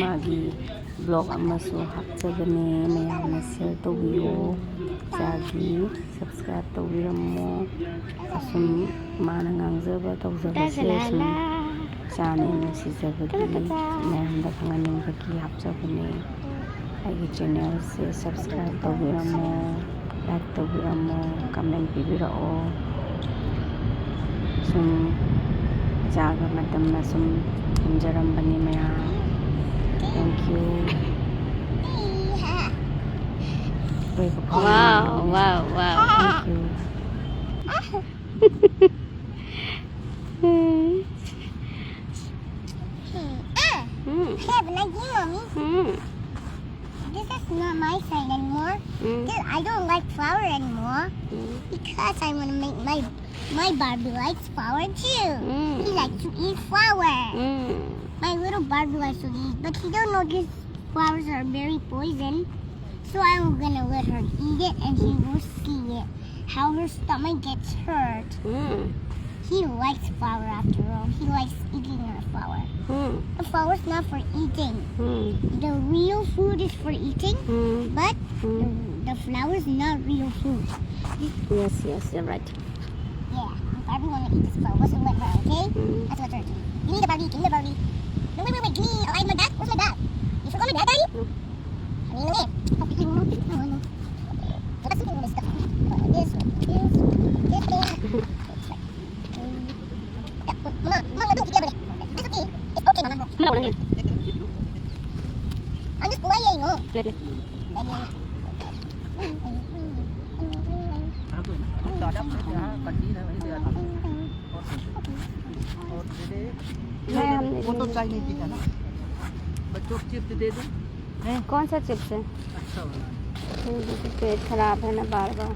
मागी blog अमसु हापचबने मयामना share तौबियो जागी subscribe तौबिरमो assume माना ngangjaba tawjabase asum chani nusijabagi mayamda khanganingbagi hapchabane aigi channel se subscribe tawbiramo like tawbiramo comment pibirao sum jaga matamna sum hinjarambani mayam thank you. Wow. Thank you. Have a nice day, Mommy. This is not my side anymore. I don't like flour anymore because I want to make my Barbie likes flour too. He likes to eat flour. My little Barbie likes to eat, but he don't know these flowers are very poison. So I'm gonna let her eat it, and he will see it, how her stomach gets hurt. He likes flour after all. He likes eating our flour. The flour's not for eating. The real food is for eating, but the flour is not real food. Yes, you're right. Yeah, Barbie wanna eat this flour. Let's let her, okay? Let's let her. Give me the Barbie. Give me the Barbie. No, wait. Give me. Oh, I have my bag. Where's my bag? You forgot my bag, Daddy? I mean, okay. Mama, don't forget it. It's okay. It's okay, Mama. I'm just playing, oh. वो तो चाहिए थी ना बच्चों को chips दे दो कौन सा चिप्स है? अच्छा वाला पेट खराब है ना बार बार